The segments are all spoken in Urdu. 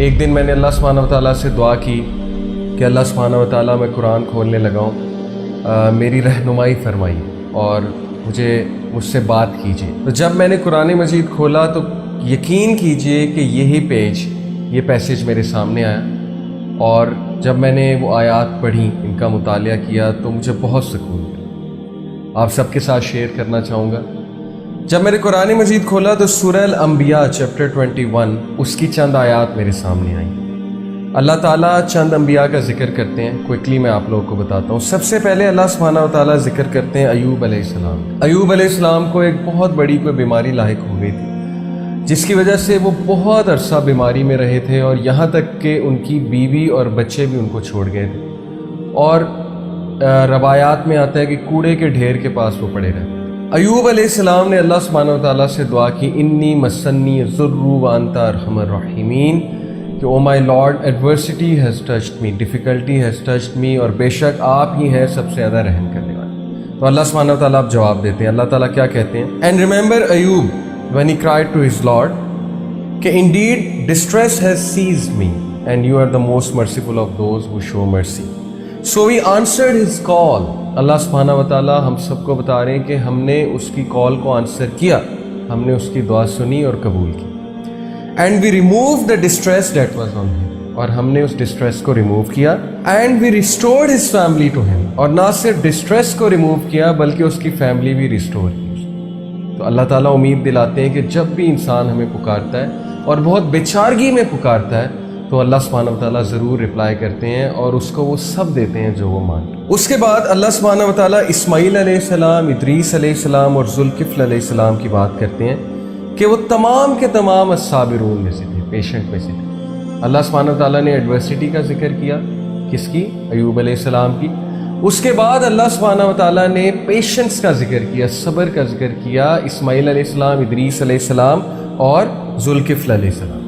ایک دن میں نے اللہ سبحانہ و تعالیٰ سے دعا کی کہ اللہ سبحانہ و تعالیٰ میں قرآن کھولنے لگا ہوں، میری رہنمائی فرمائیے اور مجھ سے بات کیجیے۔ تو جب میں نے قرآن مجید کھولا تو یقین کیجیے کہ یہی پیج، یہ پیسیج میرے سامنے آیا، اور جب میں نے وہ آیات پڑھی، ان کا مطالعہ کیا تو مجھے بہت سکون ملا۔ آپ سب کے ساتھ شیئر کرنا چاہوں گا۔ جب میں نے قرآن مجید کھولا تو سورہ الانبیاء چیپٹر 21 اس کی چند آیات میرے سامنے آئیں۔ اللہ تعالیٰ چند انبیاء کا ذکر کرتے ہیں، کوئکلی میں آپ لوگوں کو بتاتا ہوں۔ سب سے پہلے اللہ سبحانہ و تعالیٰ ذکر کرتے ہیں ایوب علیہ السلام۔ ایوب علیہ السلام کو ایک بہت بڑی کوئی بیماری لاحق ہو گئی تھی، جس کی وجہ سے وہ بہت عرصہ بیماری میں رہے تھے، اور یہاں تک کہ ان کی بیوی اور بچے بھی ان کو چھوڑ گئے تھے، اور روایات میں آتا ہے کہ کوڑے کے ڈھیر کے پاس وہ پڑے رہے۔ ایوب علیہ السلام نے اللہ سبحانہ و تعالیٰ سے دعا کی، انی مسنی الضر وانت ارحم الراحمین، کہ O my lord adversity has touched me, difficulty has touched me, اور بے شک آپ ہی ہیں سب سے زیادہ رحم کرنے والے۔ تو اللہ سبحانہ و تعالیٰ اب جواب دیتے ہیں۔ اللہ تعالیٰ کیا کہتے ہیں؟ And remember Ayub when he cried to his Lord کہ indeed distress has seized me and you are the most merciful of those who show mercy. So we answered his call. اللہ سبحانہ و تعالیٰ ہم سب کو بتا رہے ہیں کہ ہم نے اس کی کال کو آنسر کیا، ہم نے اس کی دعا سنی اور قبول کی۔ And we removed the distress that was on him. اور ہم نے اس ڈسٹریس کو ریموو کیا۔ And we restored his family to him. اور نہ صرف ڈسٹریس کو ریموو کیا بلکہ اس کی فیملی بھی ریسٹور کی۔ تو اللہ تعالیٰ امید دلاتے ہیں کہ جب بھی انسان ہمیں پکارتا ہے اور بہت بیچارگی میں پکارتا ہے تو اللہ سبحانہ و تعالیٰ ضرور رپلائی کرتے ہیں اور اس کو وہ سب دیتے ہیں جو وہ مانگتا ہے۔ اس کے بعد اللہ سبحانہ و تعالیٰ اسماعیل علیہ السلام، ادریس علیہ السلام اور ذوالکفل علیہ السلام کی بات کرتے ہیں کہ وہ تمام کے تمام الصابرون میں سے تھے، پیشنٹ میں سے تھے۔ اللہ سبحانہ و تعالیٰ نے ایڈورسٹی کا ذکر کیا، کس کی؟ ایوب علیہ السلام کی۔ اس کے بعد اللہ سبحانہ و تعالیٰ نے پیشنس کا ذکر کیا، صبر کا ذکر کیا، اسماعیل علیہ السلام، ادریس علیہ السلام اور ذوالکفل علیہ السلام۔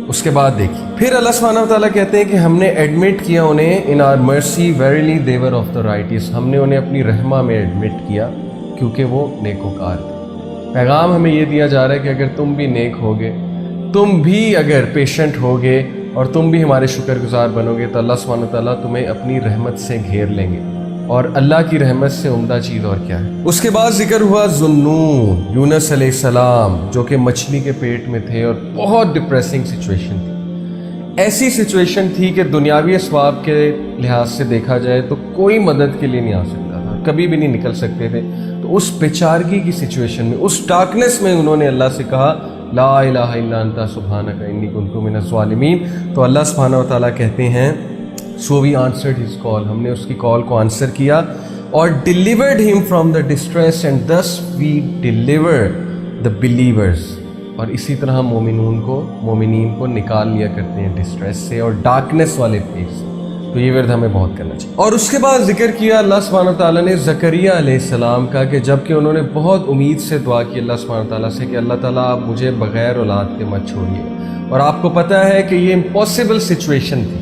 اس کے بعد دیکھیے پھر اللہ سبحانہ و تعالیٰ کہتے ہیں کہ ہم نے ایڈمٹ کیا انہیں ان آر مرسی verily they were of the رائٹیس، ہم نے انہیں اپنی رحمہ میں ایڈمٹ کیا کیونکہ وہ نیکوکار تھے۔ پیغام ہمیں یہ دیا جا رہا ہے کہ اگر تم بھی نیک ہوگے، تم بھی اگر پیشنٹ ہوگے اور تم بھی ہمارے شکر گزار بنو گے تو اللہ سبحانہ و تعالیٰ تمہیں اپنی رحمت سے گھیر لیں گے، اور اللہ کی رحمت سے عمدہ چیز اور کیا ہے؟ اس کے بعد ذکر ہوا ذوالنون، یونس علیہ السلام، جو کہ مچھلی کے پیٹ میں تھے اور بہت ڈپریسنگ سچویشن تھی۔ ایسی سچویشن تھی کہ دنیاوی اسباب کے لحاظ سے دیکھا جائے تو کوئی مدد کے لیے نہیں آ سکتا تھا، کبھی بھی نہیں نکل سکتے تھے۔ تو اس بیچارگی کی سچویشن میں، اس ڈارکنیس میں انہوں نے اللہ سے کہا لا الہ الا انت سبحانک انی کنت من الظالمین۔ تو اللہ سبحانہ و تعالیٰ کہتے ہیں So we answered his call، ہم نے اس کی کال کو آنسر کیا اور delivered him from the distress and thus we delivered the believers۔ اور اسی طرح ہم مومنین کو نکال لیا کرتے ہیں ڈسٹریس سے اور ڈارکنیس والے پیج سے۔ تو یہ ورد ہمیں بہت کرنا چاہیے۔ اور اس کے بعد ذکر کیا اللہ سبحانہ تعالیٰ نے زکریا علیہ السلام کا، کہ جب کہ انہوں نے بہت امید سے دعا کی اللہ سبحانہ تعالیٰ سے کہ اللہ تعالیٰ آپ مجھے بغیر اولاد کے مت چھوڑیے، اور آپ کو پتہ ہے کہ یہ امپاسبل سچویشن تھی۔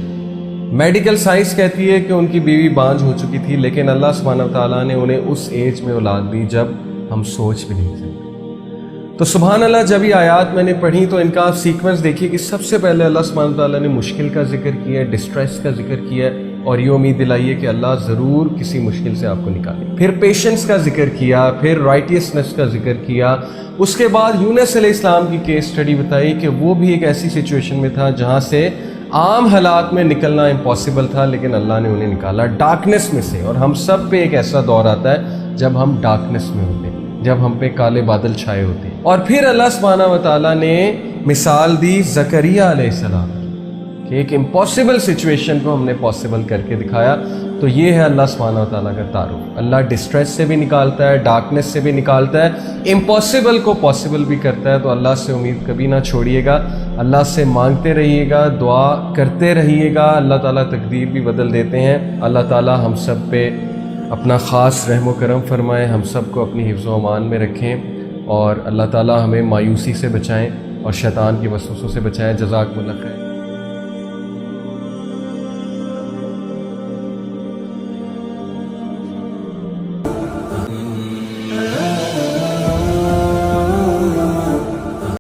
میڈیکل سائنس کہتی ہے کہ ان کی بیوی بانجھ ہو چکی تھی، لیکن اللہ سبحانہ تعالیٰ نے انہیں اس ایج میں اولاد دی جب ہم سوچ بھی نہیں سکتے۔ تو سبحان اللہ، جب یہ آیات میں نے پڑھی تو ان کا آپ سیکوینس دیکھیے کہ سب سے پہلے اللہ سبحانہ تعالیٰ نے مشکل کا ذکر کیا ہے، ڈسٹریس کا ذکر کیا ہے، اور یہ امید دلائیے کہ اللہ ضرور کسی مشکل سے آپ کو نکالے۔ پھر پیشنس کا ذکر کیا، پھر رائٹیسنس کا ذکر کیا۔ اس کے بعد یونس علیہ السلام کی کیس سٹڈی بتائی کہ وہ بھی ایک ایسی سچویشن میں تھا جہاں سے عام حالات میں نکلنا امپاسبل تھا، لیکن اللہ نے انہیں نکالا ڈارکنیس میں سے۔ اور ہم سب پہ ایک ایسا دور آتا ہے جب ہم ڈارکنیس میں ہوتے ہیں، جب ہم پہ کالے بادل چھائے ہوتے ہیں۔ اور پھر اللہ سبحانہ و تعالیٰ نے مثال دی زکریا علیہ السلام کہ ایک امپاسبل سچویشن کو ہم نے پاسبل کر کے دکھایا۔ تو یہ ہے اللہ سبحانہ و تعالیٰ کا تعارف۔ اللہ ڈسٹریس سے بھی نکالتا ہے، ڈارکنیس سے بھی نکالتا ہے، امپاسبل کو پاسبل بھی کرتا ہے۔ تو اللہ سے امید کبھی نہ چھوڑیے گا، اللہ سے مانگتے رہیے گا، دعا کرتے رہیے گا، اللہ تعالیٰ تقدیر بھی بدل دیتے ہیں۔ اللہ تعالیٰ ہم سب پہ اپنا خاص رحم و کرم فرمائے، ہم سب کو اپنی حفظ و امان میں رکھیں، اور اللہ تعالیٰ ہمیں مایوسی سے بچائیں اور شیطان کی وسوسوں سے بچائیں۔ جزاکم اللہ خیر۔